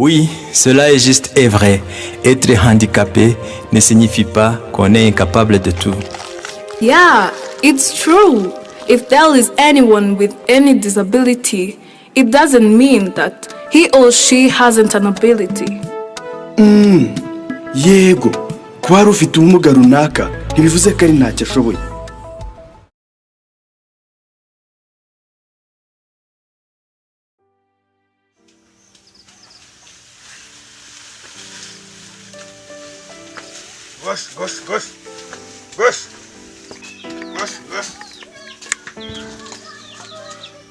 Oui, cela est juste et vrai. Être handicapé ne signifie pas qu'on est incapable de tout. Yeah, it's true. If there is anyone with any disability, it doesn't mean that he or she hasn't an ability. Yego, kuba ari ufite ubumuga runaka ntibivuze ko ari ntacyo ashoboye. Gosh.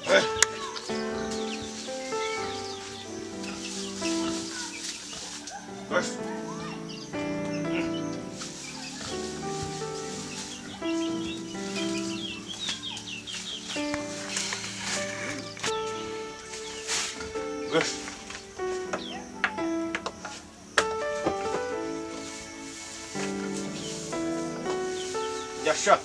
Hey. Gosh. Gosh. Yaşa.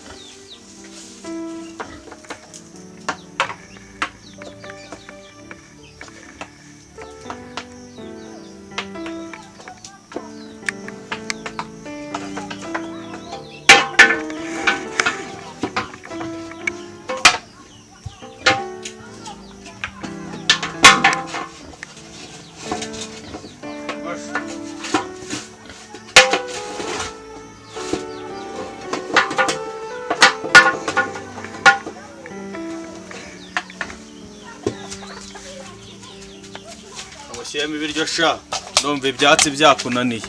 Washyiramo ibiryo sha ndumva ibyatsi byakunaniye.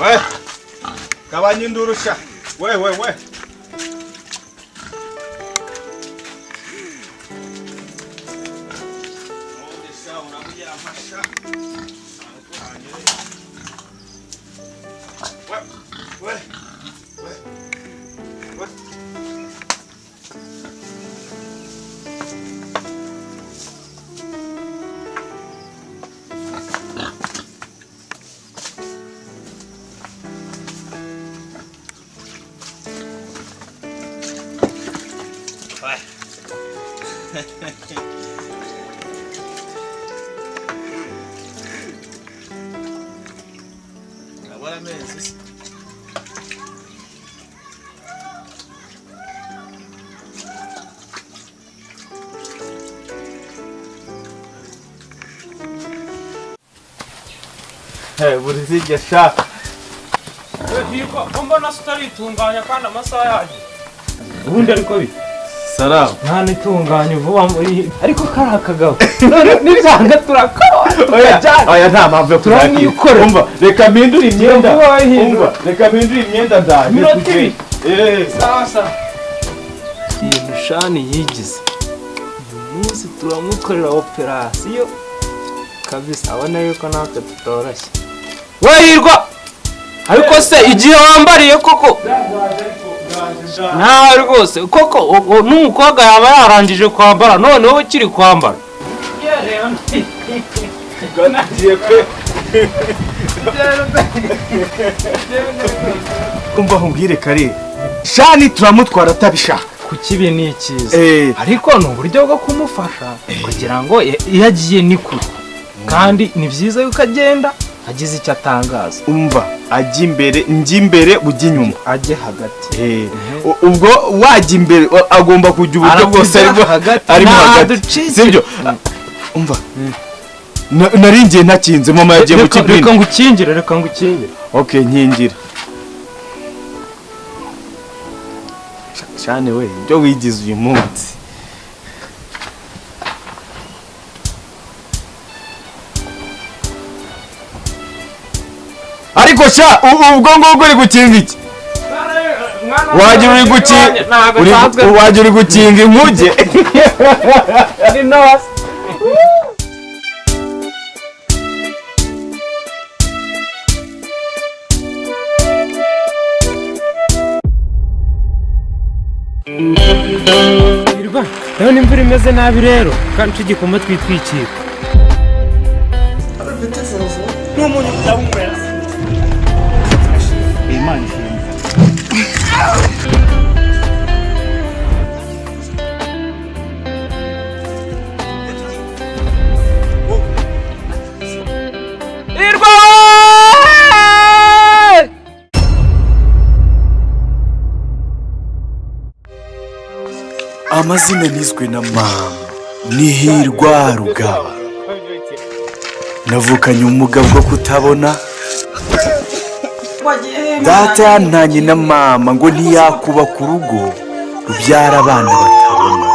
We, gabanya induru sha. We. Agora mesmo. Buri zirya sha. Hiko mbona sitaritunganya kandi amasaha yaje. Ubundi ariko bi. Salamu. Nta nitunganya vuba ariko karakagabo. Nizanga turakaba. Oya nta mpamvu yo turamwikora. Umva reka mpindure imyenda. Reka mpindure imyenda ndaje. Sawa. Ikintu Shani yigize. Uyu munsi turamukorera operasiyo kabisa, abona yuko natwe tutoroshye. Wahirwa. Ariko se igihe wambariye koko nta rwose koko n'umukobwa yaba yarangije kwambara none wowe kiri kwambara. Umva nkubwire kare. Shani turamutwara atabishaka. Kukibi ni cyiza. Ariko no buryo bwo kumufasha kugira ngo yagiye ni kure. Kandi ni byiza yuko agenda agize icyo atangaza. Umva ajya imbere njye imbere ujya inyuma ajye hagati. Ubwo wajya imbere agomba kujya uburyo bwose arimo hagati. Sibyo? Umva naringiye ntakinze mama yagiye mu kibindi. Reka ngukingire. Okay nkingira. Shane we ibyo wigize uyu munsi. ariko sha ubwo ngubwo uri gukinga iki wagira uri gukinga wagira uri gukinga inkuge ni nose ndabona imvura imeze nabi rero kandi tugikoma twitwikira n'umunyu udahumura imana ishimwe amazina nizwe na mama ni Hirwa Rugaba navukanye ubumuga bwo kutabona data yantanye na mama ngo ntiyakubaka urugo rubyara abana batabona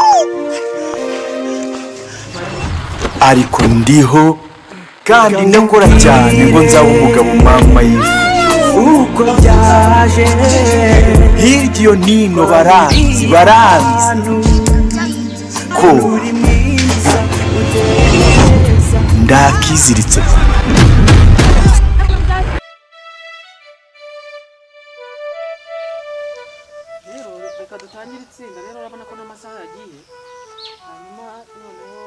ariko ndiho kandi ndakora cyane ngo nzaba umugabo mama yifuza uko byaje hirya iyo nino baranzi ko ndakiziritse rero reka dutangire itsinda rero urabona ko n'amasaha yagiye hanyuma noneho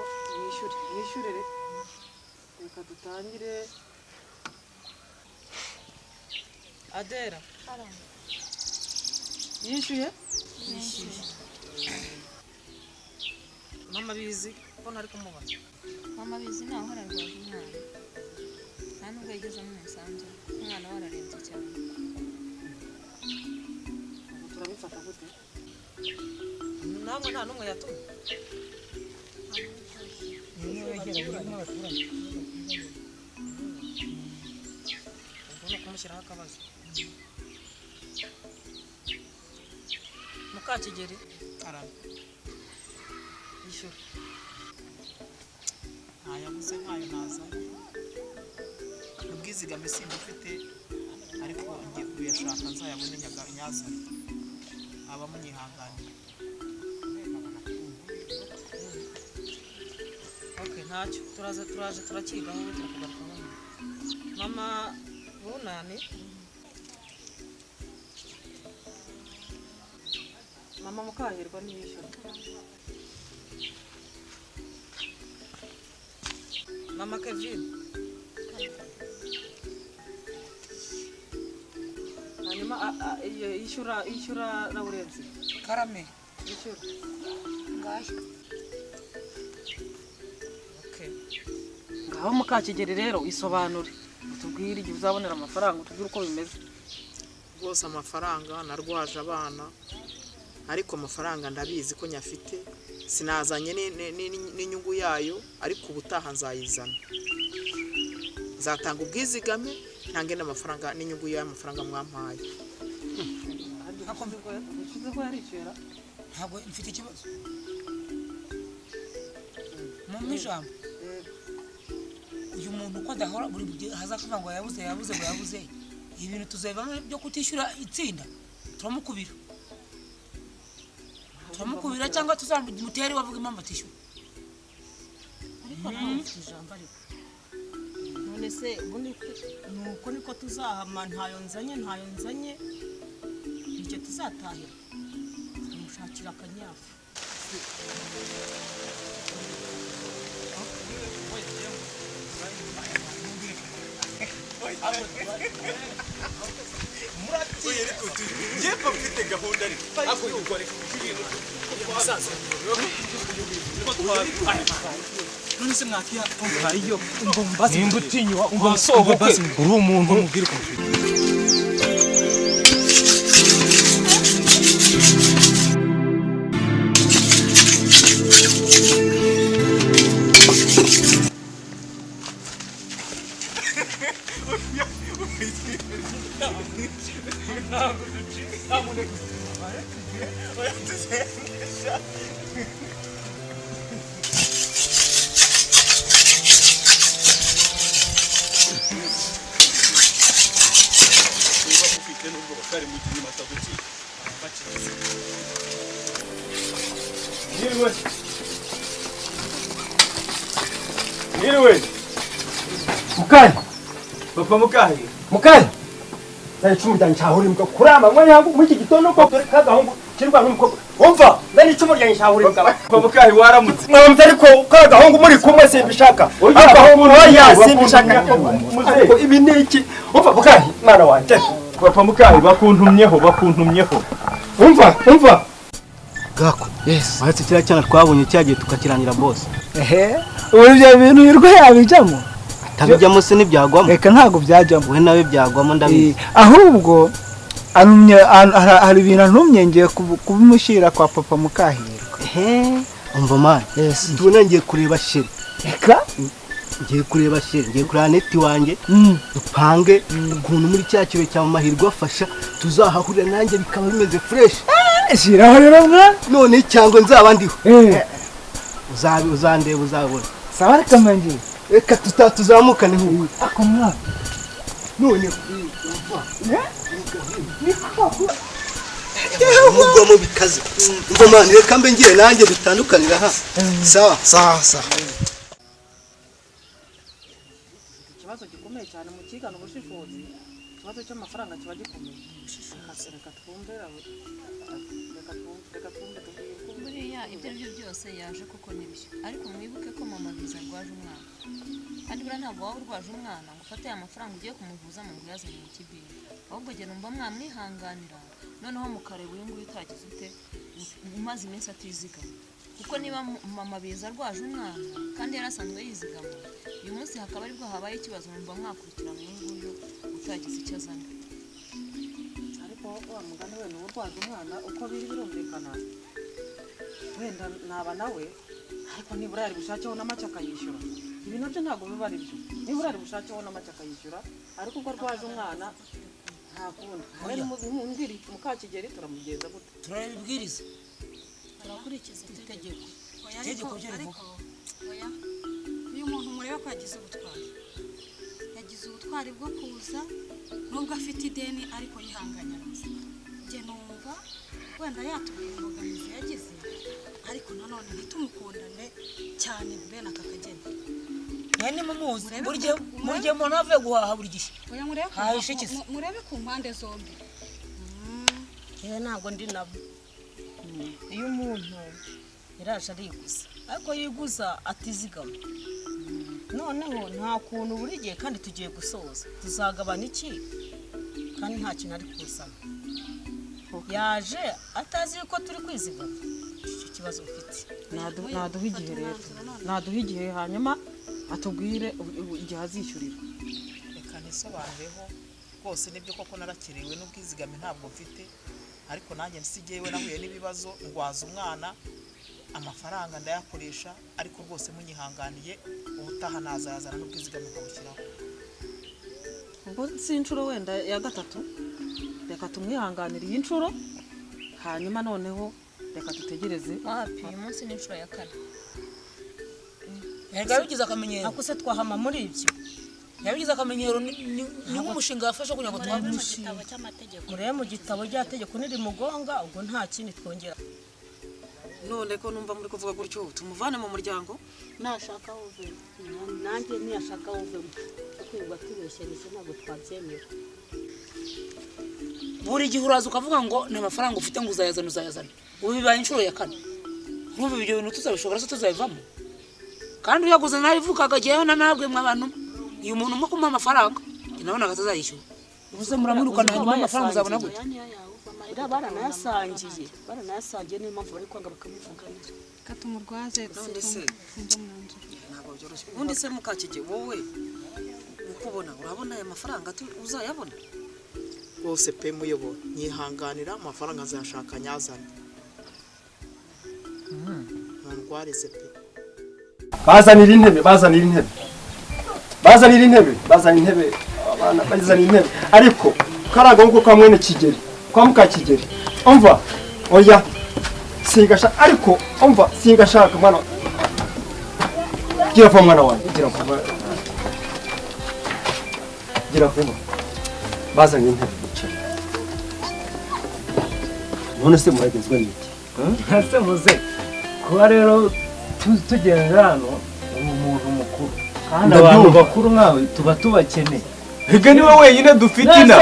mwishyure reka dutangire Adera yishyuye mama bizi ko ntari kumubona mama bizi naho hararwaje umwana nta nubwo yigeze umusanzu umwana we ararembye cyane ubu turabifata gute namwe nta n'umwe yatumye ubwo ni ukumushyiraho akabazo Mukakigeri arana yishyura ntayabuze ntayo nazanye ubwizigame sindufite ariko ngiye kuyashaka nzayabone nyazanye aba munyihanganiye okay ntacyo turaje turakigaho turakugaruka mama bunani mama Mukahirwa niyishyura mama Kevin hanyuma yishyura Lawrence Karame yishyura ngaho okay ngaho Mukakigeri rero isobanure utubwire igihe uzabonera amafaranga utubwire uko bimeze rwose amafaranga narwaje abana ariko amafaranga ndabizi ko nyafite sinazanye n'inyungu yayo ariko ubutaha nzayizana zatanga ubwizigame ntange n'amafaranga n'inyungu y'amafaranga mwampaye ntabwo mfite ikibazo mu ijambo uyu muntu uko adahora buri gihe hazakuvuga ngo yabuze ibintu tuzabivamo byo kutishyura itsinda turamukubira cyangwa tuzamutere wavuga impamvu atishyura ariko ntabwo ijambo ariko none se ubundi nuko niko tuzahama ntayo nzanye nicyo tuzatahira tumushakira akanyafu nimba utinywa wasohoke uri umuntu mubwire ko nubwo bakari mu gihe mataguki bakigize Niriwe Mukayi papa mukahi Mukayi Zari icumu ryanjye cyahurimbwa kurama mwe yangu muri iki gitondo ko dore kagahungu kirwa n'umukobwa umva zari icumu ryanjye cyahurimbwa papa mukahi waramutse mwamutse ariko kagahungu muri kumwe simbishaka agahungu oya simbishaka ariko ibi ni iki umva Mukayi mwana wanjye papa mukahi bakuntumyeho umva Gako. Yes. Ahetse kiriya cyana twabonye cyagiye tukakirangira boss. Ubu ibyo bintu yirwa yabijamo. Tabijyamo se n'ibyagwamo. Reka ntago byajyamo. We nawe byagwamo ndabizi. Ahubwo hari ibintu antumye ngiye kubimushyira kwa papa Mukahirwa. Umva man. Yes. Tubona ngiye kureba sheri. Reka ngiye kureba sheri, ngiye kureba neti wanjye. Dupange ukuntu muri cya kiro cya Mahirwa afasha tuzahahurira nanjye bikaba bimeze fresh. Shiraho rero mwa none cyangwa nzaba ndiho uzandeba uzabona sawa reka manje reka tutazamukane nk'ubu ako mwa none umugwa mu bikaze ngoma reka mbe ngiye nanjye dutandukanira ha sawa ikibazo gikomeye cyane mu kigano ubushifuzi ikibazo cy'amafaranga kiba gikomeye reka twumvira buriya ibyo ari byo byose yaje kuko nibyo ariko mwibuke ko mama biza rwaje umwana kandi buriya ntabwo waba urwaje umwana ngo ufate aya mafaranga ugiye kumuvuza mu ngo yazanye mu kibiri ahubwo genda numva mwamwihanganira noneho mukareba uyu nguyu utagize ute umaze iminsi atizigama kuko niba mama biza rwaje umwana kandi yari asanzwe yizigama uyu munsi hakaba aribwo habaye ikibazo numva mwakurikirana uyu nguyu utagize icyo azana ariko wa mugani we ni urwaje umwana uko biri birumvikana wenda naba nawe ariko nibura yari bushakeho na make akayishyura ibi nabyo ntabwo biba ari byo nibura yari bushakeho na make akayishyura ariko ubwo rwaje umwana nta kundi mumbwire Mukakigeri turamugenza gute turabibwiriza turakurikiza itegeko itegeko ryo rivuga oya uyu muntu mureba ko yagize ubutwari bwo kuza nubwo afite ideni ariko yihanganye araza njye numva wenda yatubwira imbogamizi yagize ariko nanone ntitumukundane cyane bene aka kageni yani mumuzi burye umuntu avuye guhaha buri gihe oya murebe ku mpande zombi yewe ntabwo ndi nabo iyo umuntu yaraje ariguza ariko yiguza atizigama noneho nta kuntu buri gihe kandi tugiye gusoza tuzagabana iki kandi nta kintu ari kuzana yaje atazi ko turi kwizigama icyo kibazo ufite naduha igihe hanyuma atubwire igihe azishyurira reka nisobanureho rwose nibyo koko narakiriwe n'ubwizigame ntabwo mfite ariko nanjye nsigewe nahuye n'ibibazo ndwaza umwana amafaranga ndayakoresha ariko rwose munyihanganiye ubutaha nazayazana n'ubwizigame nkabushyiraho ubwo si inshuro wenda ya gatatu reka tumwihanganire iyi nshuro hanyuma noneho reka dutegereze wapi uyu munsi ni inshuro ya 4 yabigize akamenyero akuse twahama muri ibyo yabigize akamenyero ni nk'umushinga yafashe kugira ngo murebe mu gitabo cy'amategeko nirimugonga ubwo nta kindi twongera none ko numva muri kuvuga gutyo tumuvane mu muryango nashaka uve nanjye ntiyashaka uve kwirwa tubeshereje ntabwo twabyemera buri gihe uraza ukavuga ngo nta mafaranga ufite ngo uzayazana ubu bibaye inshuro ya 4 urumva ibyo bintu tuzabishobora se tuzabivamo kandi uyaguze nawe ivukaga giyeho na nabwe mw'abantu iyo umuntu mo kumuha amafaranga nabona atazayishyura ubuze muramwirukana hanyuma amafaranga uzabona gute baranayasangiye niyo mpamvu bari kwanga bakamufunganira katumurwaze none se ntabwo byoroshye ubundi se Mukakige wowe ukubona urabona aya mafaranga uzayabona rwose pe muyobora nyihanganira amafaranga azashaka nyazana ndwareze pe bazanira intebe abana bazanira intebe ariko karaga nguko kwa mwene Kigeri kwa Mukakigeri umva oya singashaka ariko umva singashaka mwana gira kwa mwana wanjye gira kwa bazanira intebe none se muragezwe n'iki ese muze kuba rero tugenda hano umuntu mukuru kandi abantu bakuru nkawe tuba tubakeneye Ega niwe wenyine dufite ina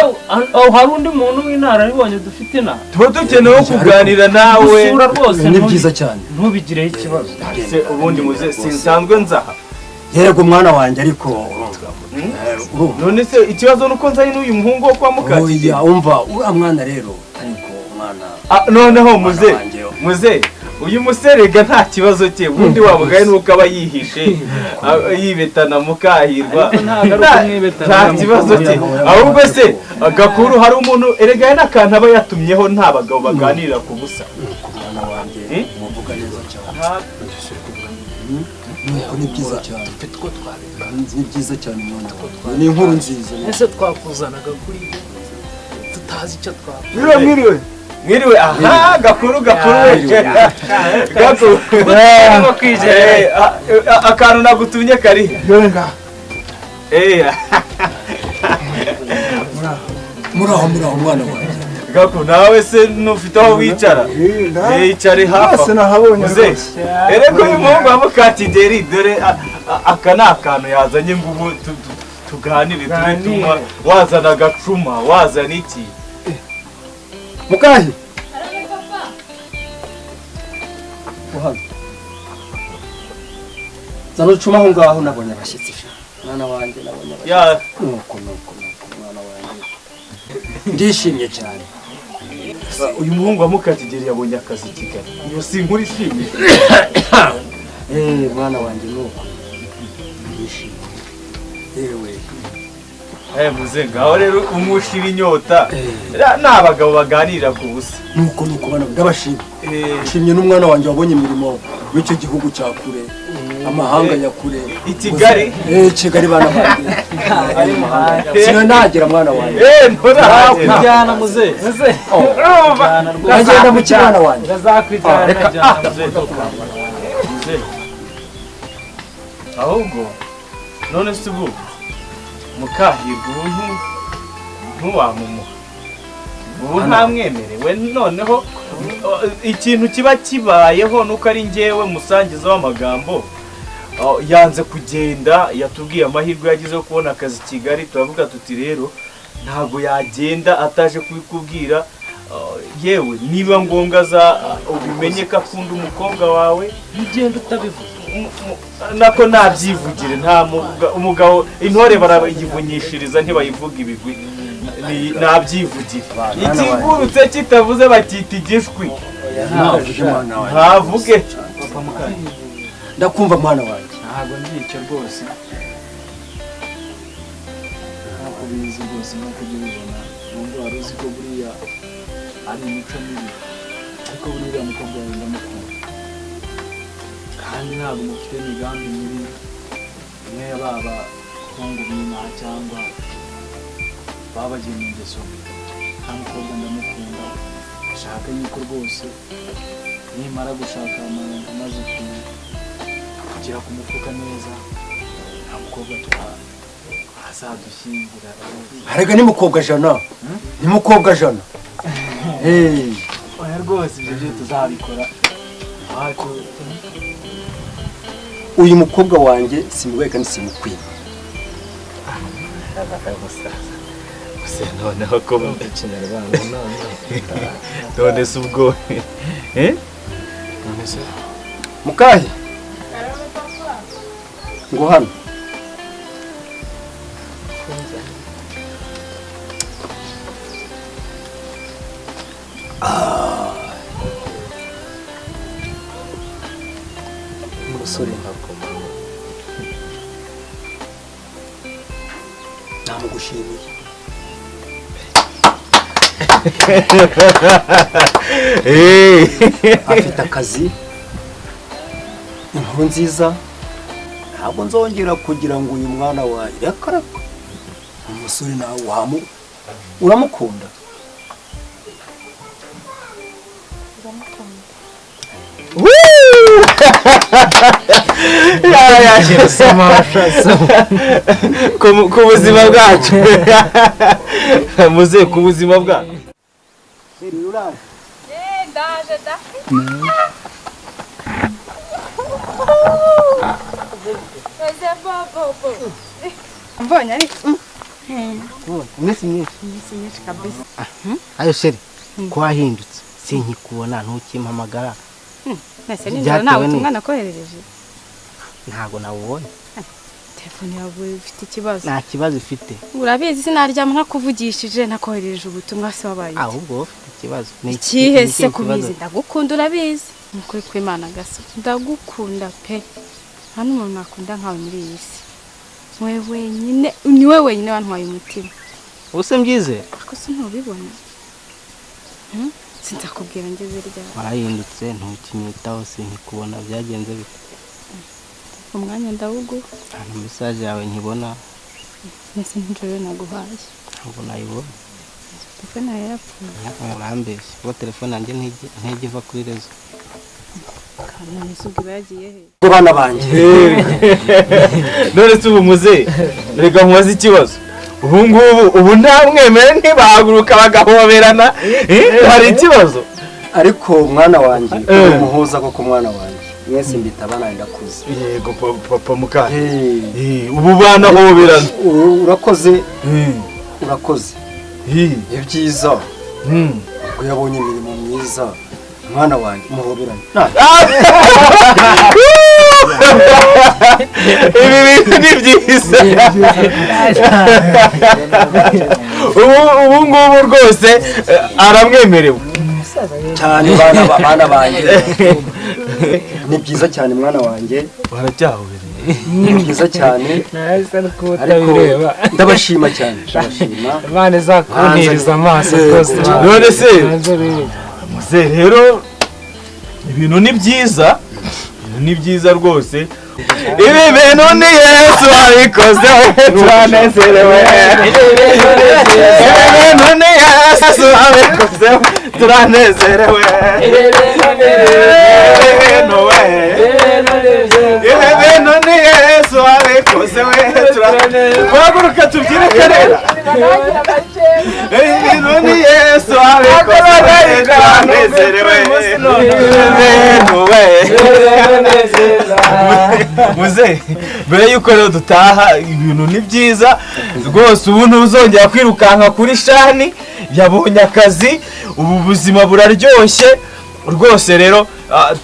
hari undi muntu w'intara nibonye dufite ina tuba dukeneye kuganira nawe usura rwose ni byiza cyane ntubigireho ikibazo se ubundi muze sinsanzwe nzaha yego mwana wanjye ariko none se ikibazo nuko nzanye n'uyu muhungu wo kwa Mukakigeri oya umva uriya mwana rero ariko mwana noneho muze uyu muserega nta kibazo cye ubundi wamugaye nuko aba yihishe yibetana mukahirwa nta kibazo cye ahubwo se Gakuru hari umuntu erega n'akantu aba yatumyeho nta bagabo baganirira ku busa mwana wanjye muvuga neza cyane nuko ni byiza cyane two twabika ni byiza cyane mwana ni inkuru nziza ese twakuzanaga kuri tutazi icyo twakora mwiriwe aha Gakuru akantu nagutumye kari muraho mwana wanjye Gakuru nawe se nufite aho wicara yicare hafi ereko uyu muhungu wa Mukakigeri dore aka ni akantu yazanye ngo ubu tuganire tube tunywa wazana agacuma wazana iki Mukahi uhano zana ucuma aho ngaho nabonye abashyitsi mwana wanjye nabonye abashyitsi nuko mwana wanjye ndishimye cyane uyu muhungu wa Mukakigeri yabonye akazi Kigali iyo si inkuru ishimye mwana wanjye nuko ndishimye yewe muze ngaho rero umushira inyota n'abagabo baganirira ku busa nuko bana ndabashimye nshimye n'umwana wanjye wabonye imirimo w'icyo gihugu cya kure amahanga ya kure i Kigali Kigali bana banjye sinanagira mwana wanjye kujyana muze agenda mu kibana wanjye ahubwo none se ubu Mukahirwa ubu ntuwamumuha ubu ntamwemerewe noneho ikintu kiba kibayeho nuko ari njyewe musangiza w'amagambo yanze kugenda yatubwiye amahirwe yagize yo kubona akazi Kigali turavuga tuti rero ntago yagenda ataje kubikubwira yewe niba ngombwa za ubimenye ko akunda umukobwa wawe ugenda utabivuze nako nabyivugire nta umugabo intore barayivunyishiriza ntibayivuga ibigwi nabyivugire ikigurutse kitavuze bakita igishwi ntavuge ndakumva mwana wanjye ntabwo ndicyo rwose ntabwo bizi rwose nkuko ujya ubibona nubwo wari uzi ko buriya ari imico mibi ariko buriya mukobwa wawe ndamukunda kandi ntabwo mufite imigambi mibi imwe ya baba bahungu b'inaha cyangwa baba bagiye mu ngeso mbi nta mukobwa ndamukunda ashaka yuko rwose nimara gushaka amaze kugera ku mufuka neza nta mukobwa azadushyingura harega ni mukobwa jana ni mukobwa jana oya rwose ibyo byo tuzabikora uyu mukobwa wanjye simugaye kandi simukwiye gusa noneho ko mu kinyarwanda none se ubwo Mukahi ngo hano umusore namugushimiye afite akazi inkuru nziza ntabwo nzongera kugira ngo uyu mwana wawe yakaraka umusore nawe uramukunda ku buzima bwacu muze ku buzima bwacu ndaje da ese bobo mbonye ariko iminsi myinshi kabisa ayo sheri ko wahindutse sinkikubona ntukimpamagara nese ninjira nawe ubutumwa nakoherereje ntago nawubonye telefone yawe ifite ikibazo nta kibazo ifite urabizi sinaryama ntakuvugishije nakoherereje ubutumwa se wabaye ahubwo ufite ikibazo ikihe se kubizi ndagukunda urabizi nukuri kw'Imana gasa ndagukunda pe nta n'umuntu nakunda nkawe muri iyi si ni wowe wenyine wantwaye umutima ubuse mbyize ako se ntubibona sinzakubwira ngeze ryari warahindutse ntukinyitaho sinkikubona byagenze bite umwanya ndawugu nta message yawe nkibona nese nijoro naguhaye ntabwo nayibona telefone yawe yapfuye urambeshye kuko telefone yanjye ntege iva kuri rezo kana nisugi bagiye he ngo bana banje none se ubu muze rega mubaze ikibazo ubu ntamwemere ntibahaguruka bagahoberana hari ikibazo ariko mwana wanjye umuhuza koko mwana wanjye mwese mbita abana ndakuze yego papa mukanya ubu bana hoberana urakoze ibyiza ubwo yabonye imirimo myiza mwana wanjye muhoberane ibi bintu ni byiza ubu ngubu rwose aramwemerewe cyane bana banjye ni byiza cyane mwana wanjye baracyahobereye ni byiza cyane ariko ndabashima cyane Imana izakuntiriza amaso rwose none se muze rero ibintu ni byiza rwose ibi bintu ni Yesu wabikoze turanezerewe ibi bintu ni Yesu wabikoze turanezerewe ibi bintu ni Yesu wabikoze turahaguruka tubyine karera ibi bintu ni Yesu wabikoze turanezerewe muze mbere yuko rero dutaha ibintu ni byiza rwose ubu ntuzongera kwirukanka kuri shani yabonye akazi ubu buzima buraryoshye rwose rero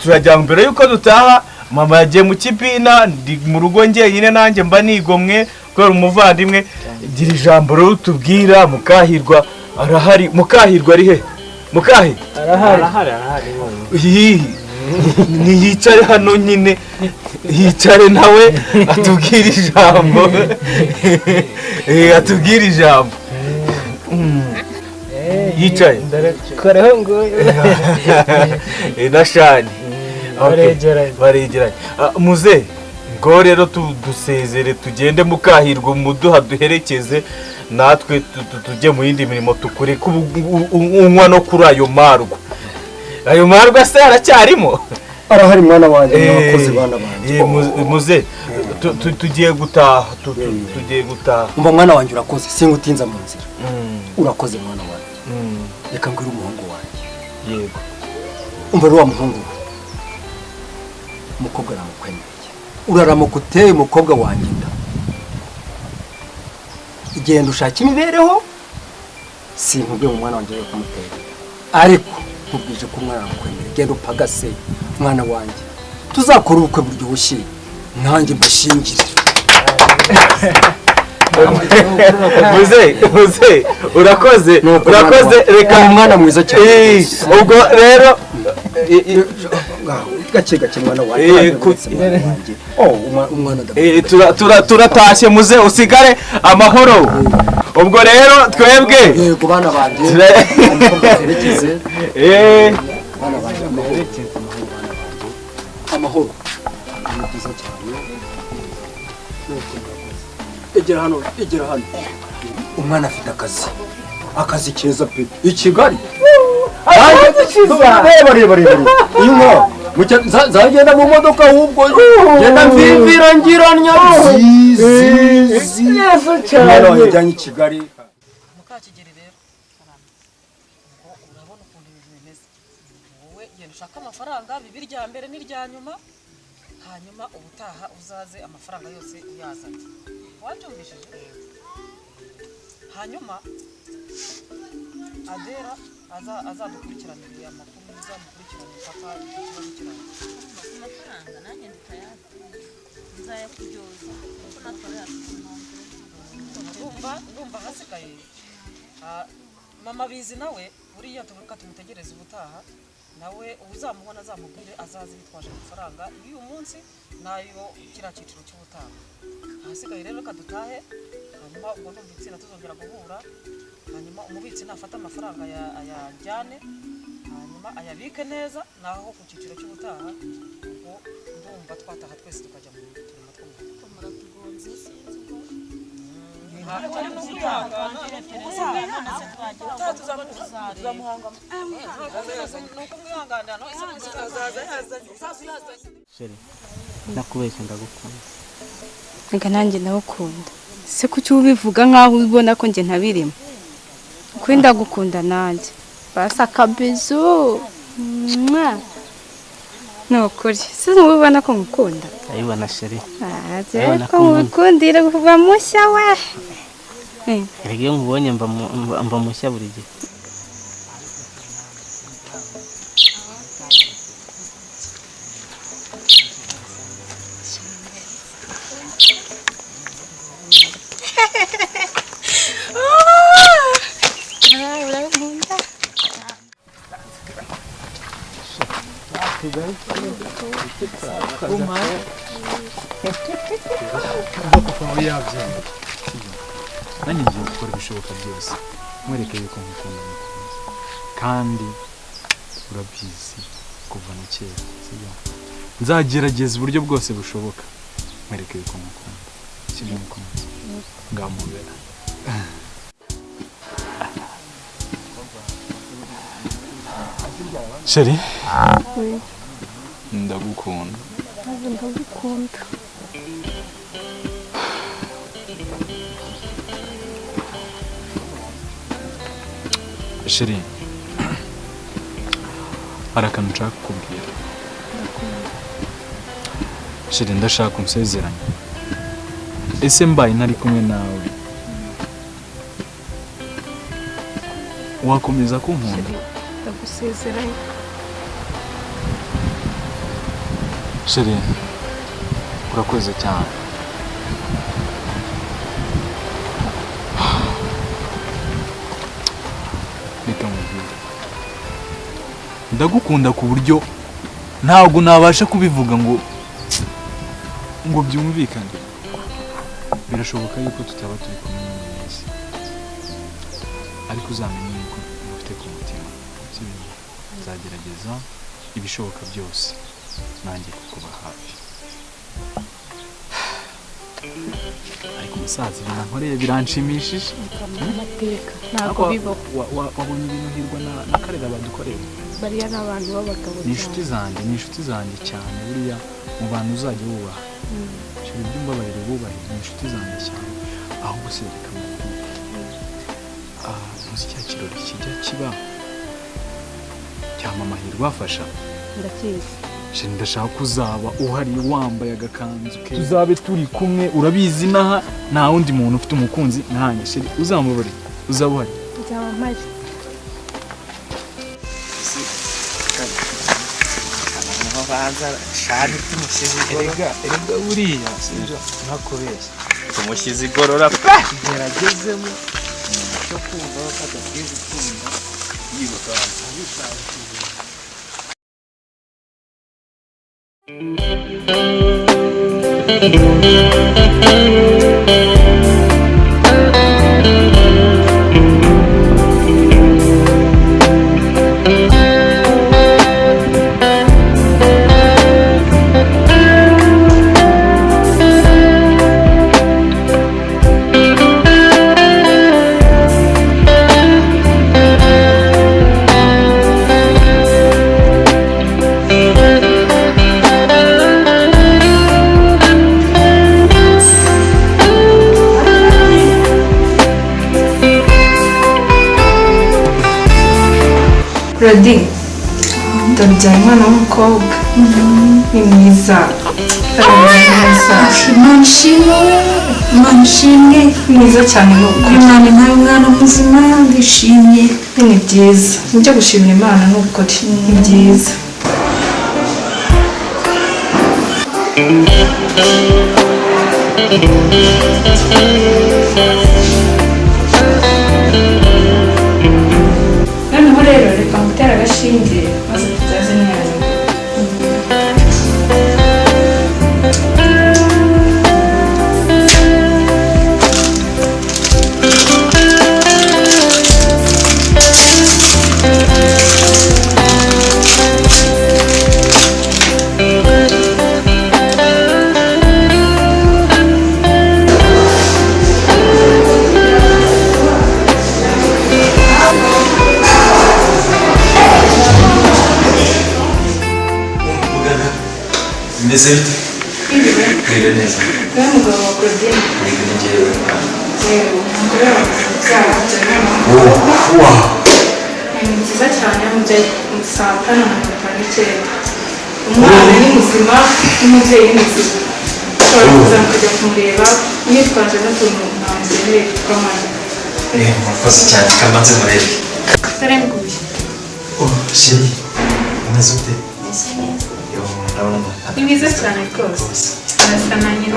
turajya mbere yuko dutaha mama yagiye mu kipina ndi mu rugo njyenyine nanjye mba nigomwe kubera umuvandimwe gira ijambo rero tubwira Mukahirwa arahari Mukahirwa ari he Mukahi arahari ntiyicare hano nyine yicare nawe atubwire ijambo yicaye koreho ngo na shani baregeranye muze ngo rero dusezere tugende Mukahirwa umuduha duherekeze natwe tujye mu yindi mirimo tukure unywa no kuri ayo marwa se aracyarimo arahari mwana wanjye n'abakozi bana banjye muze tugiye gutaha umva mwana wanjye urakoze singutinza mu nzira urakoze mwana wanjye reka ngwire umuhungu wanjye yego umva rero wa muhungu we umukobwa aramukwemereye uraramuka uteye umukobwa wanjye inda igenda ushaka imibereho sinkubwiye mu mwana wanjye yo kumutera ariko nkubwije ko umwana aramukwemereye genda upagase mwana wanjye tuzakora ubukwe buryoshye nanjye mbashingire muze urakoze reka umwana mwiza cyane ubwo rero gake mwana wanjye turatashye muze usigare amahoro ubwo rero twebwe yego bana banjye amahoro ni byiza cyane egera hano umwana afite akazi keza pe i Kigali reba inka zagenda mu modoka ahubwo genda mvimvira ngiranya neza cyane yajyanye i Kigali Mukakigeri rero urabona ukuntu ibintu bimeze wowe amafaranga bibi rya mbere n'irya nyuma hanyuma ubutaha uzaze amafaranga yose uyazanye wabyumvishije hanyuma Adera azadukurikiranira amakuru azamukurikirana papa ikibazo kirangiye amafaranga nanjye ndikayaza nzayakuryoza kuko natwe ndumva hasigaye mama bizi nawe buriya tuvuga tumutegereze ubutaha nawe uzamubona azamubwire azaze bitwaje amafaranga y'uyu munsi nayo kiriya cyiciro cy'ubutaha hasigaye rero reka dutahe hanyuma ubwo ndumva itsinda tuzongera guhura hanyuma umubitsi nafata amafaranga ayajyane hanyuma ayabike neza naho ku cyiciro cy'ubutaha ubwo ndumva twataha twese tukajya mu turimo two muratugonze Sheri nakubeshya ndagukunda reka nanjye ndagukunda se kuki ubivuga nkaho ubona ko njye ntabirimo kuko ndagukunda nanjye basa kabizu nukuri se ubona ko ngukunda ayibona Sheri ko ngukundira kuva mushya we erega iyo nkubonye mba mushya buri gihe nanjye ngiye gukora ibishoboka byose mwereke yuko nkukunda kandi urabizi kuva na kera sibyo nzagerageza uburyo bwose bushoboka mwereke yuko nkukunda sibyo mukunzi ngamubera Sheri ndagukunda ndagukunda Sheri hari akantu nshaka kukubwira Sheri ndashaka unsezeranye ese mbaye ntari kumwe nawe wakomeza kunkunda ndagusezeranye Sheri urakoze cyane ndagukunda ku buryo ntabwo nabasha kubivuga ngo byumvikane birashoboka yuko tutaba turi kumwe neza ariko uzamenye yuko ufite ku mutima nzagerageza ibishoboka byose nanjye kukuba hafi ariko umusaza ibintu nkoreye biranshimishije amateka ntabwo bibaho wabonye ibintu hirwa na Karera badukorera bariya n'abantu b'abagabo ni inshuti zanjye cyane buriya mu bantu uzajya wubaha shira ibyo mbabarire bubahe ni inshuti zanjye cyane aho gusereka muzi cya kirori kijya kiba cya mama Hirwa afasha ndakizi shira ndashaka kuzaba uhari wambaye agakanzu ke tuzabe turi kumwe urabizi naha nta wundi muntu ufite umukunzi nanjye shira uzamubare uzaba uhari nzaba mpari banza shani tumushyize erega buriya sinjo nakubeshya tumushyize igorora pe geragezemo cyo kumva ko adakwiye gukunda yibuka Rodi ndabyaye umwana w'umukobwa ni mwiza manshimwe mwiza cyane n'ukuri Imana ntawe mwana muzima ndishimye ni byiza nibyo gushimira Imana n'ukuri ni byiza noneho rero reka ngutera agashinge maze tubyaze neza Meze bite? Kwire neza. Wewe mugabo wa Claudine. Kwire njyewe. Yego, umugore wawe byababyara Wow. ni byiza cyane mubyaye saa tanu na mirongo itanu n'icyenda. Umwana ni muzima n'umubyeyi ni muzima. Ushobora kuza mukajya kumureba mwitwaje n'utuntu mwamugeneye tw'amani. Murakoze cyane kamanze murebe. Sarenguye. Oh, chéri. Umeze ute? Ni mwiza cyane rwose. Arasa na nyina.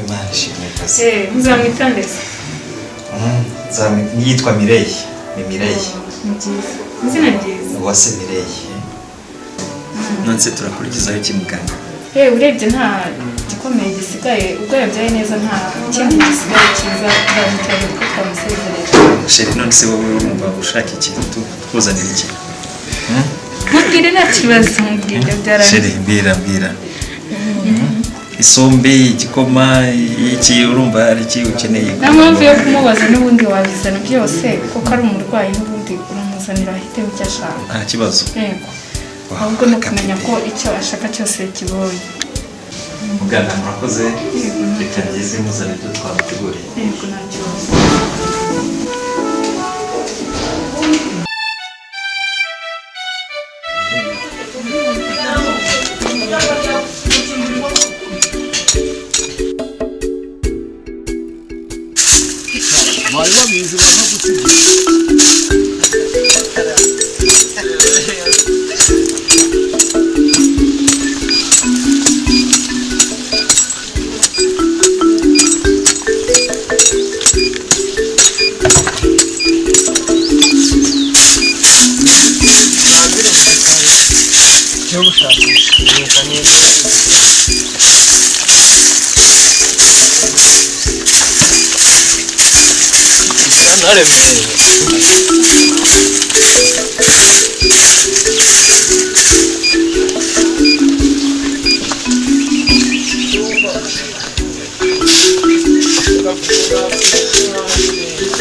Imana ishimwe rwose. Muzamwita ndetse. Yitwa Mireille. Ni Mireille. Ni byiza. Izina ryiza. Uwase Mireille. Nonse turakurikizaho iki muganga? Urebye nta gikomeye gisigaye ubwo yabyaye neza nta kindi gisigaye cyiza bamutera ko twamusezerera. Chéri none se wowe urumva ushaka ikintu tuzanira iki? Mubwire nta kibazo mubwire byaraye. Chéri mbwira. Isombe, igikoma, iki urumva ari iki ukeneye? Nta mpamvu yo kumubaza n'ubundi wabizana byose kuko ari umurwayi n'ubundi uramuzanira ahiteho icyo ashaka. Nta kibazo. Yego. Ahubwo no kumenya ko icyo ashaka cyose kibonye. Muganga murakoze. Reka ngeze muzane ibyo twabateguriye. Yego nta kibazo. bari babizi bari no gusiga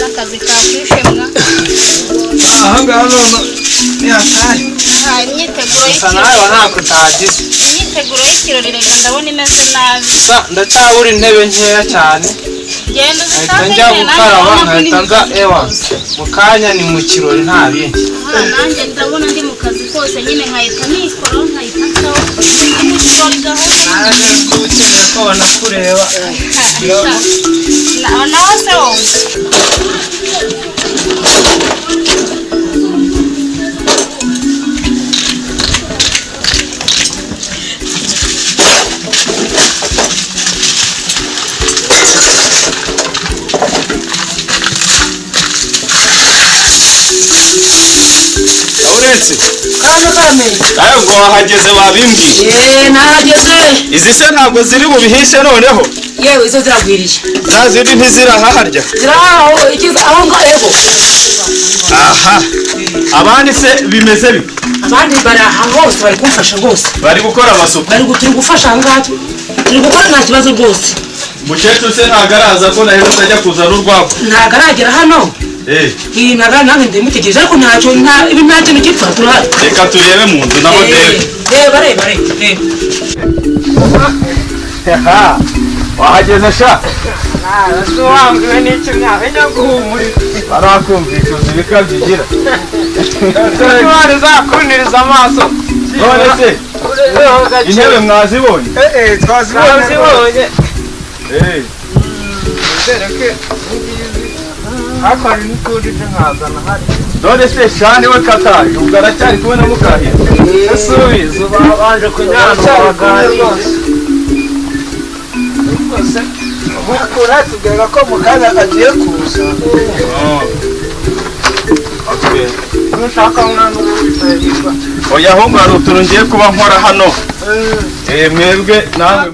akazi kakwishimwa ahangaha none ni hatari imyiteguro gusa nawe ntako utagize imyiteguro y'ikirori reka ndabona imeze nabi ndacyabura intebe nkeya cyane genda nkahita njya gukaraba nkahita nza ewa mu kanya ni mu kirori nta bindi nanjye ndabona ndi mu kazi kose nyine nkahita nikora nkahita nsaho mu kirori gahunda naje ukeneye ko banakureba nawe se wowe uretse kame ayo ngo wahageze babimbwiye nahageze izi se ntabwo ziri bubihishe noneho yewe izo ziragwiriye za zindi ntizirahaharya ziraho ikiza aho ngo ego aha abandi se bimeze bite abandi bari aha hose bari kumfasha rwose bari gukora amasuku turi gufasha aha ngaha turi gukora nta kibazo rwose umukecuru se ntabwo araza ko nawe utajya kuzana urwagwa ntabwo aragera hano iyi ntabwo nange ndimutegereje ariko ntacyo ibi nta kintu gipfa turahari reka turebe mu nzu naho ndebe reba wahageze sha ntabwo wambwiwe n'iki mwamenya guhumuriza barakumvikuza ibikabyo ugira intwari zakundiriza amaso none se intebe mwazibonye twazibonye nzereke ariko hari n'utundi tuje nkazana hari none se shani we kataje ubwo aracyari kumwe na Mukahira ese ubizi babanje kunyana baganira rwose mukura tubwira ko Mukahira agiye kuza nushaka umwana w'ubuzima oya ahubwo hari utuntu ngiye kuba nkora hano mwebwe nawe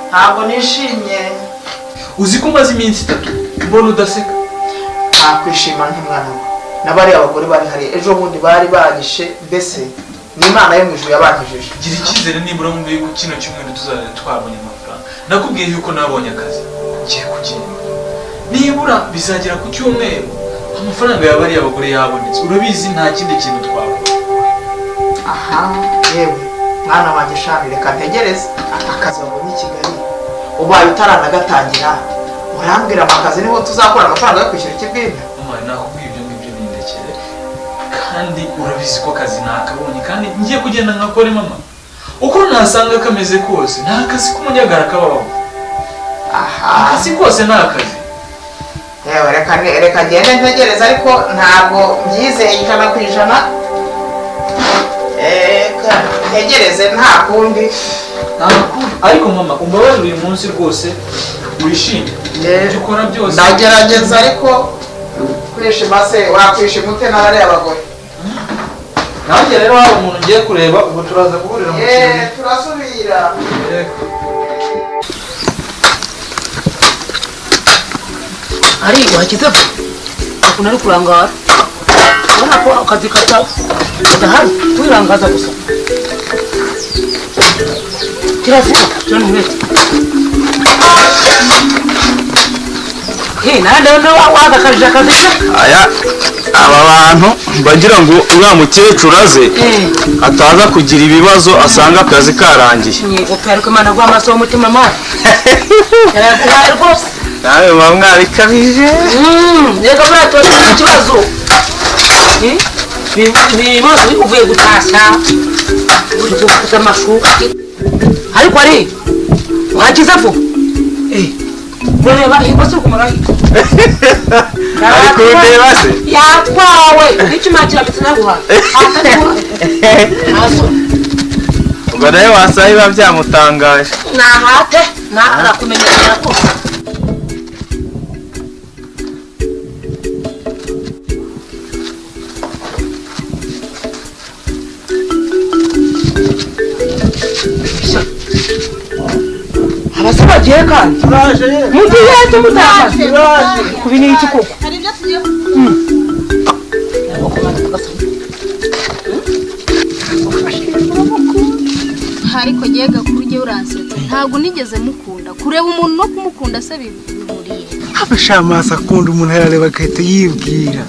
ntabwo nishimye. Uzi ko umaze iminsi 3 mbona udaseka? Nakwishima nk'umwana we. N'abari abagore bari hari ejo bundi bari bagishe mbese n'Imana yo mwijuru yabankijije. Gira icyizere nibura mu yuko kino cyumweru tuzajya twabonye amafaranga. Nakubwiye yuko nabonye akazi. Ngiye kugenda. Nibura bizagera ku cyumweru amafaranga yabari abagore yabonetse. Urabizi nta kindi kintu twakora. Aha, yewe mwana wanjye shami reka ntegereze akazi wabonye i Kigali. Ubaye utaranagatangira urambwira amakazi niho tuzakora amafaranga yo kwishyura ikibwira. Mama nakubwiye ibyo ngibyo bindekere. Kandi urabizi ko akazi nakabonye kandi ngiye kugenda nkakore mama. Uko nasanga kameze kose nta kazi k'umunyagara kabaho. Aha. Akazi kose nta kazi. Yewe reka ngende ntegereza ariko ntabwo byizeye 100%. Ntegereze nta kundi. Ariko mama umbabarire uyu munsi rwose wishimye. Ukora byose. Ndagerageza ariko kwishima se wakwishima ute n'abari abagore. Nanjye rero haba umuntu ngiye kureba ubu turaza guhurira mu kirori. Turasubira. Ari wakiza akuna ari kurangara. Ubona ko akazi kata ndahari wirangaza gusa. Kiravuga John West. Nande wagakarije akazi ke? Aya aba bantu bagira ngo uriya mukecuru aze ataza kugira ibibazo asanga akazi karangiye. Yego peruke mana gwa maso umutima mara. Yarakuhaye rwose. Nawe mwari kabije. Yego brato ikibazo. Ni mazi uvuye gutasha. Uje kufuta mashuka. Ariko ari wakiza fu. Mureba ibase kumarahi. Ariko ndeba se. Yatwawe ikimakira bitana guha. Ubwo nawe wasahiba byamutangaje. Nahate narakumenyera ko. Abasaba giye kandi turaje muti yetu mutaje turaje kubini iki koko hari ibyo tugiye ariko yega kurye uransetsa ntabwo nigeze mukunda kureba umuntu no kumukunda se biburiye abashamasa akunda umuntu yarareba akahita yibwira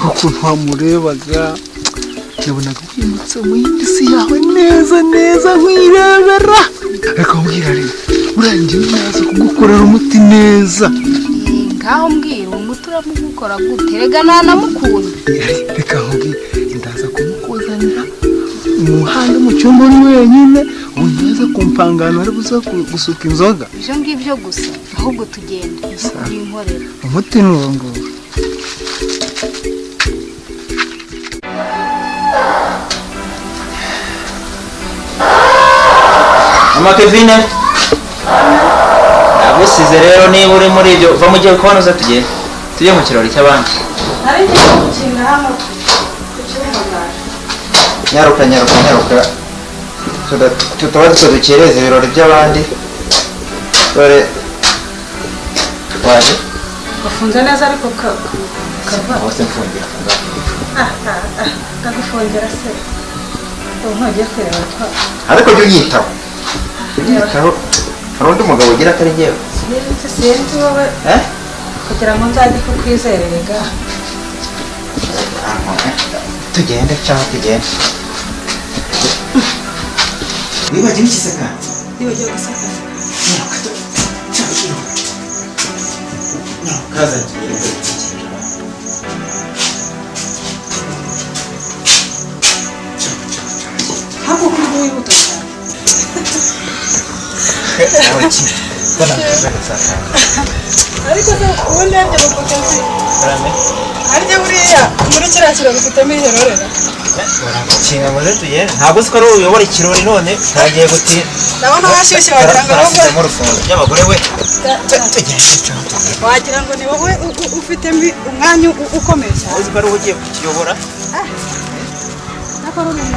ukuntu wamurebaga yabonaga wimutse mu yindi si yawe neza nkwirebera reka mbwira rero urangiye neza kugukorera umuti neza ngaho mbwira umuti uramugukora gute rega nanamukunda reka mbwira ndaza kumukuzanira umuhanda mu cyumba uri wenyine unaza kumpangana ari buza gusuka inzoga ibyo ngibyo gusa ahubwo tugenda n'inkorera umuti ni uwo nguwo Mama Kevin nagusize rero niba uri muri ibyo va mugiye kubona uza tujye mu kirori cy'abandi Hari igihe gukinga hano ku cyumba. nyaruka tutaba dukereza ibirori by'abandi dore waje Gafunze neza ariko kava. Wose mfungira Kagufungira se. Ntugiye kwera twa. ariko byo yitaho hari undi mugabo ugira atari njyewe Sinzi wowe kugira ngo nzajye kukwizererega. tugende cyangwa tugende wibagiwe iki kandi Nibagiwe gusaka. kaza Hapo kurwo wibuto cyane. Ariko se ubundi arya bakokazi. Arya buriya muri kiriya kirori ufitemo iherorera. kinga ngo tugende ntabwo uzi ko ari uyobora ikirori none kagiye guti Ndabona washyushye wagira ngo wowe mu rufunzo by'abagore we tugende wagira ngo ni wowe ufitemo umwanya ukomeye cyane. uzi ko ari ugiye kukiyobora Nakora umuntu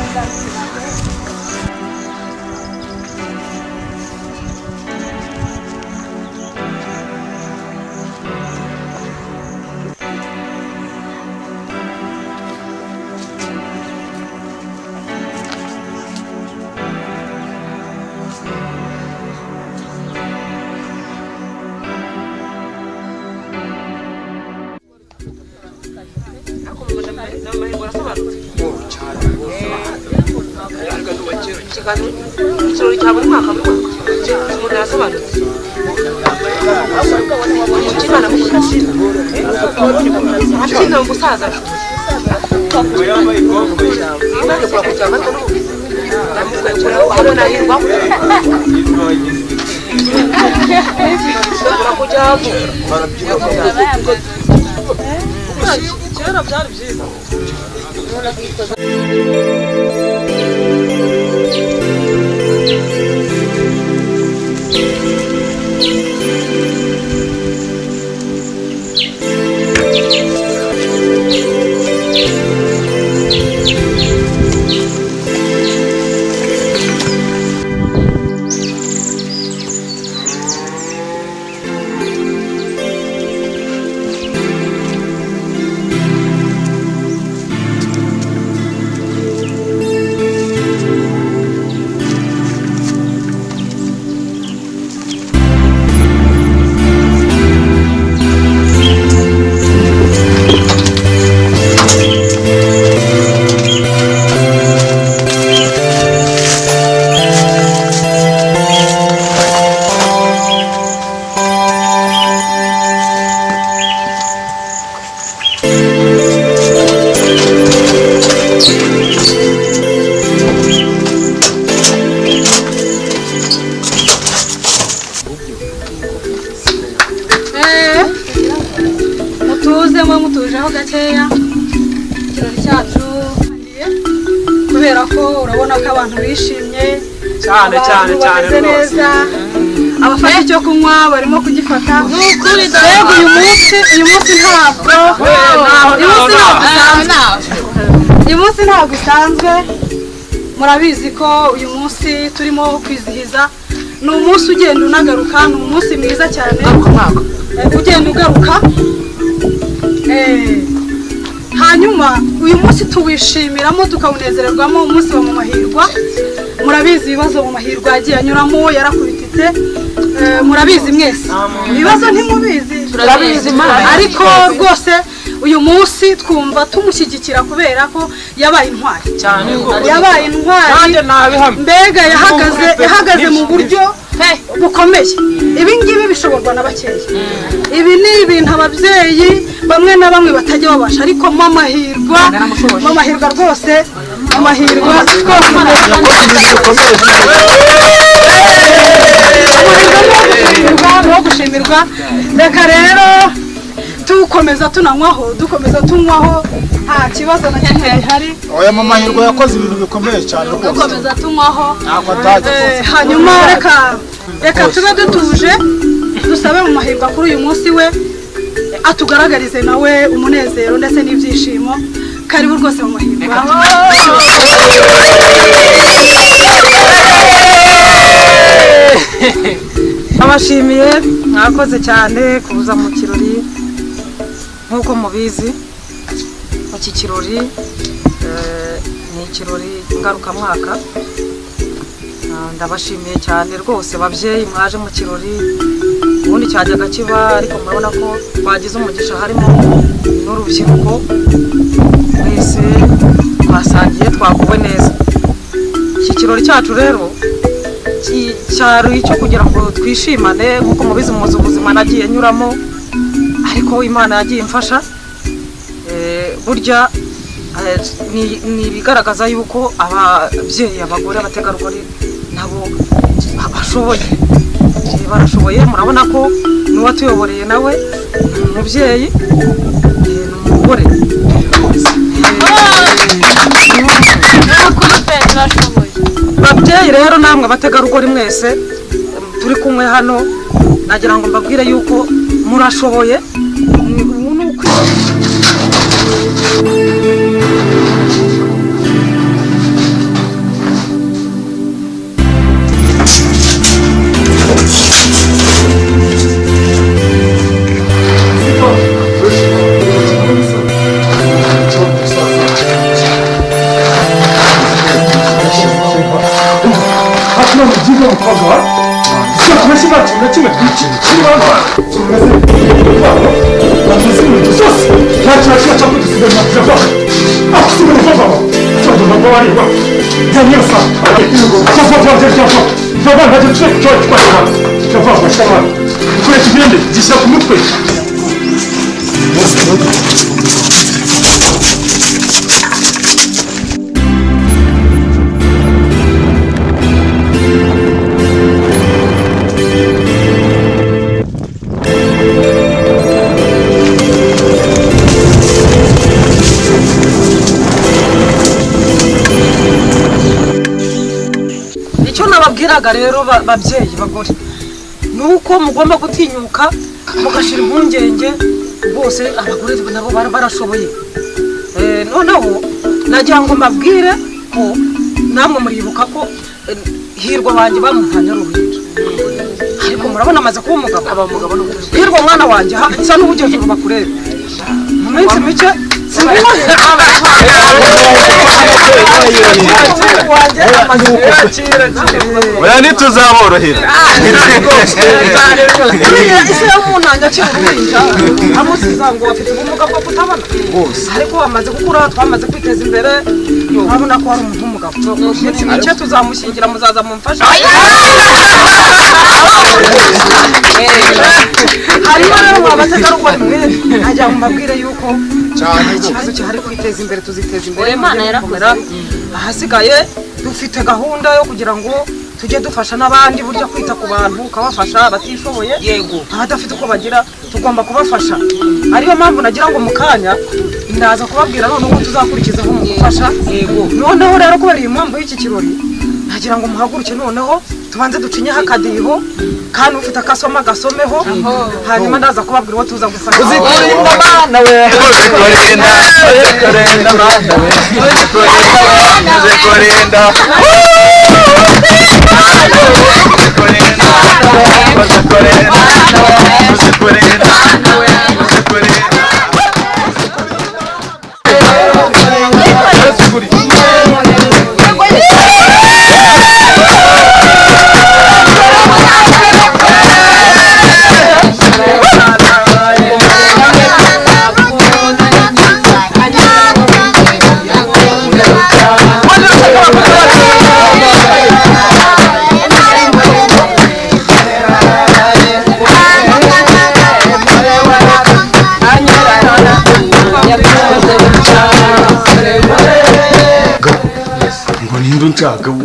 ikirori cya buri mwaka umuntu yasobanutse umukimana akina umusaza imana ikora kugira ngo ndamukora nahirwa kujya kera byari byiza mutujeho gakeya ikirori cyacu kubera ko urabona ko abantu bishimye cyane bameze neza abafata icyo kunywa barimo kugifata rego uyu munsi ntabwo usanzwe murabizi ko uyu munsi turimo kwizihiza ni umunsi ugenda unagaruka ni umunsi mwiza cyane ugenda ugaruka hanyuma uyu munsi tuwishimiramo tukawunezererwamo umunsi wa mu mahirwa murabizi ibibazo mu mahirwa yagiye anyuramo yarakubititse murabizi mwese ibibazo ntimubizi turabizi ariko rwose uyu munsi twumva tumushyigikira kubera ko yabaye intwari yabaye intwari mbega yahagaze mu buryo bukomeye ibi ngibi bishoborwa na bakeya ibi ni ibintu ababyeyi bamwe na bamwe batajya babasha ariko mu mahirwa rwose amahirwa no gushimirwa reka rero dukomeza tunanywaho dukomeza tunywaho nta nta kibazo na kimwe gihari. Oya mama Hirwa yakoze ibintu bikomeye cyane rwose. Dukomeza tunywaho. Ntabwo ataje. Hanyuma reka tube dutuje dusabe mu Mahirwa kuri uyu munsi we atugaragarize nawe umunezero ndetse n'ibyishimo. Karibu rwose mu Mahirwa. Abashimiye mwakoze cyane kuza mu kirori nk'uko mubizi. Iki kirori ni ikirori ngarukamwaka. Ndabashimiye cyane rwose babyeyi mwaje mu kirori. Ubundi cyajyaga kiba ariko murabona ko twagize umugisha harimo n'urubyiruko mwese twasangiye twakuwe neza. Iki kirori cyacu rero cyari icyo kugira ngo twishimane nk'uko mubizi muzi ubuzima nagiye nyuramo, ariko Imana yagiye imfasha. Burya ni ibigaragaza yuko ababyeyi abagore abategarugori nabo bashoboye, barashoboye. Murabona ko n'uwatuyoboreye nawe umubyeyi n'umugore. Babyeyi rero namwe abategarugori mwese turi kumwe hano, nagira ngo mbabwire yuko murashoboye. Rero babyeyi bagore nuko mugomba gutinyuka mugashira impungenge bose. Abagore nabo barashoboye. Noneho nagira ngo mbabwire ko namwe muribuka ko Hirwa wanjye bamuhanya ruhinja, ariko murabona amaze kuba umugabo. Hirwa mwana wanjye nsa n'ubugeze bakureba mu minsi mike. Oya ntituzaborohera. Ese yamunanya cy'uruhinja amusiza ngo afite ubumuga bwo kutabona, ariko amaze gukura twamaze kwiteza imbere. Urabona ko ari umuntu w'umugabo. Ndetse mike tuzamushyingira muzaza mumfasha. Hanyuma rero abategarugori mwe najya mbabwire yuko ikibazo cyari kwiteza imbere tuziteza imbere. Imana yarakomera. Ahasigaye dufite gahunda yo kugira ngo tujye dufasha n'abandi, burya kwita ku bantu ukabafasha abatishoboye, abadafite uko bagira tugomba kubafasha. Ariyo mpamvu nagira ngo mukanya ndaza kubabwira noneho tuzakurikizaho mu gufasha. Noneho rero kubera iyi mpamvu y'iki kirori nagira ngo muhaguruke noneho tubanze ducinyeho akadiho, kandi ufite akasoma gasomeho, hanyuma ndaza kubabwira uwo tuza gufasha. Uzikurinda mana we, uzikurinda mana we, uzikurinda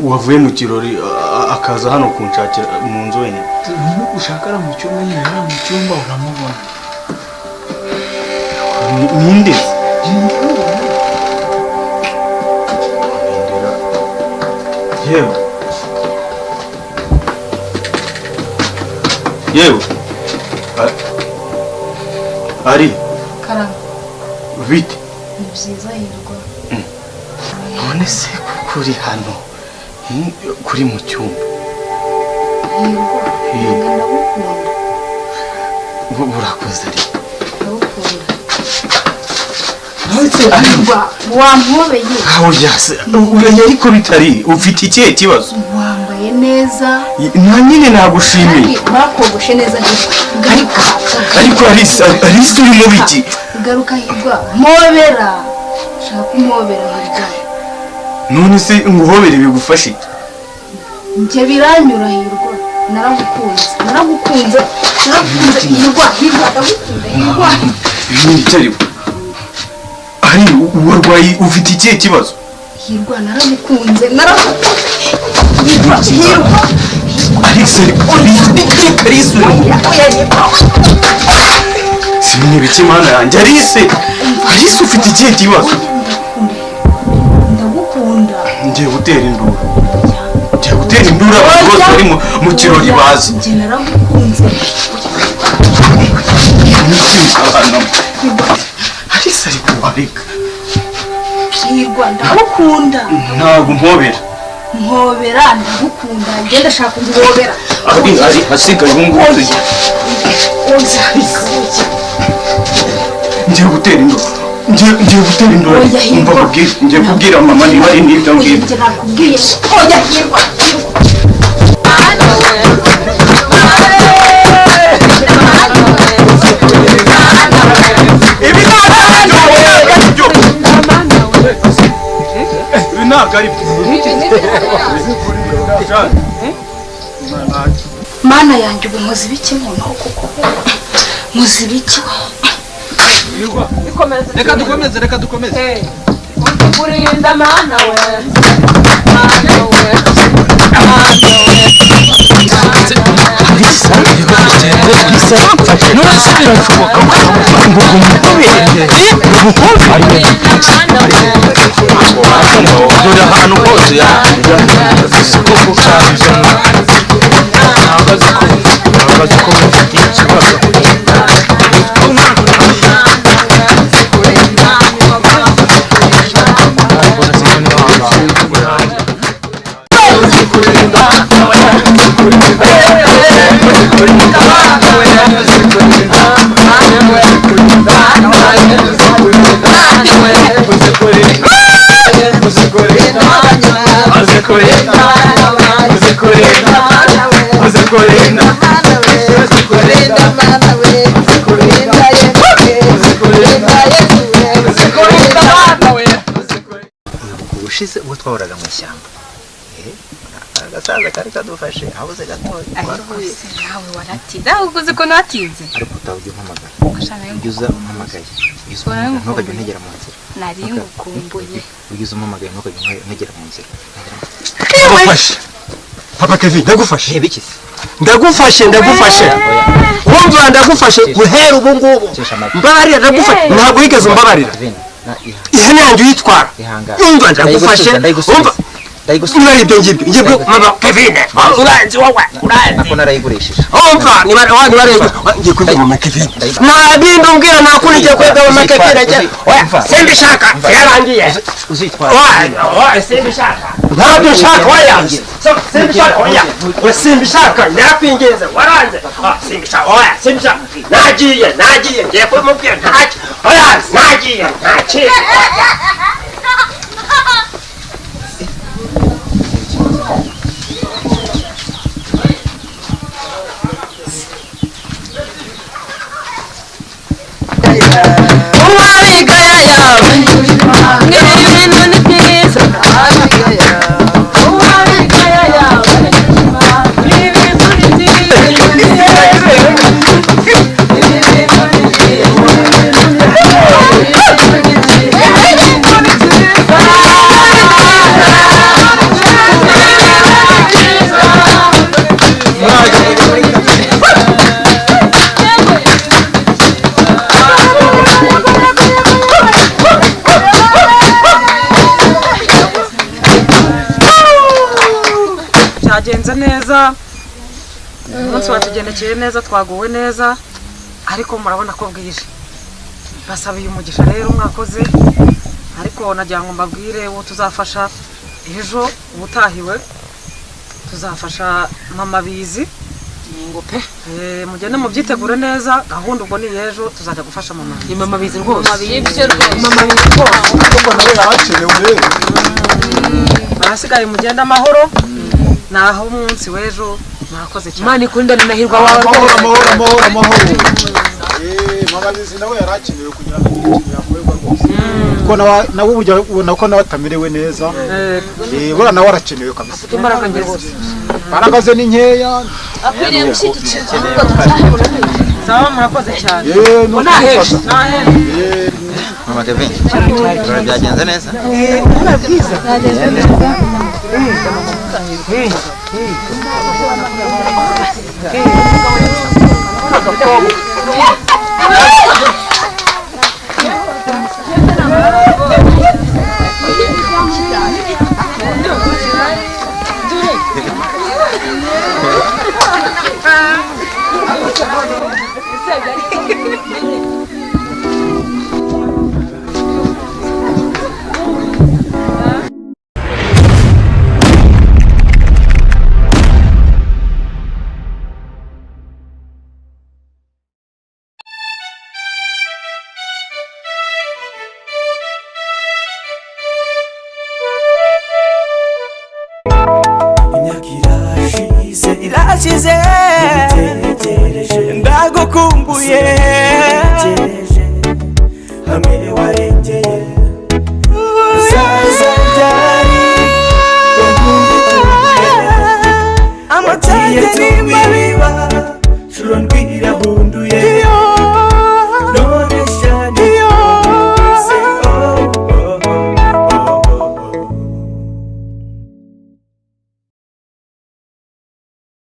wavuye mu kirori akaza hano kunshakira mu nzu wenyine. Ushakara mu cyumba nyine mu cyumba uramubona. Ninde? yewe yewe ari karama bite ni byiza hirwa none se kuri hano kuri mu cyumba hirwa ntabwo ndagukunda burakoze ari ndagukunda hirwa wampobeye urenya ariko bitari ufite ikihe kibazo wambaye neza nta nyine nagushimiye bakogoshe neza hirwa ariko arisi uri mu biki garuka hirwa mpobera shaka kumhobera hirwa none se nguhobere bigufashe njye biranyura hirwa naragukunze hirwa ndagukunda hirwa ibindi cyari ari uburwayi ufite ikihe kibazo hirwa naragukunze hirwa Alice Simwe biki mana yanjye Alice ufite ikihe kibazo ndagukunda ngiye gutera induru abantu bari mu kirori bazi njye naragukunze Alice ari kubareka hirwa ndagukunda ntabwo mpobera ndagukunda njye ndashaka kuguhobera ari hasigaye ubungubu ngiye gutera induru ngiye kubwira mama niba ari n'ibyo ngibyo njye nakubwiye oya hirwa mana yanjye ubu nkoze ibiki noneho kuko nkoze ibiki reka dukomeze kurinda mana we dore ahantu hose ntabwo ko mufite ikibazo ubushize ubwo twahoraga mu ishyamba agasaza kari kadufashe abuze gatoya nawe waratinze aho uguze ko natinze ariko utabujya umpamagara ujya umpamagaye ntukajya untegera mu nzira nari ngukumbuye ujya umpamagaye ntukajya untegera mu nzira ndagufashe papa Kevin ndagufashe ntibikise ndagufashe wumva ndagufashe guhera ubu ngubu mbabarira ndagufashe ntabwo wigeze umbabarira ihene yanjye uyitwara yumva ndagufashe wumva niba ari ibyo ngibyo mama Kevin uranzi wowe nako narayigurishije umva niba ngiye kwiga mama Kevin nta bindi umbwira nta kundi ngiye kwiga mama Kevin oya simbishaka yarangiye oya simbishaka ntabyo nshaka oya simbishaka oya simbishaka ndakwinginze waranze simbishaka oya simbishaka nagiye ngiye kumubwira ntacyo oya nagiye ntacyo byagenze neza umunsi watugendekeye neza twaguwe neza ariko murabona ko bwije basabiye umugisha rero mwakoze ariko nagira ngo mbabwire uwo tuzafasha ejo ubutahiwe tuzafasha mama bizi ngo pe mugende mubyitegure neza gahunda ubwo ni ejo tuzajya gufasha mama ni mama bizi rwose mama bizi rwose ubwo nawe yarakenewe barasigaye mugende amahoro naho umunsi w'ejo mwakoze cyane Imana ikundane na hirwa wawe amahoro mama bizi nawe yarakenewe kugira ngo ikintu yakorerwa rwose ko nawe ubona ko nawe atamerewe neza bora nawe arakenewe kabisa imbaraga nke rwose imbaraga ze ni nkeya akwiriye gushyigikira sawa murakoze cyane naheje Mama Kevin byagenze neza byagenze neza irashize ndagukumbuye hamwe wari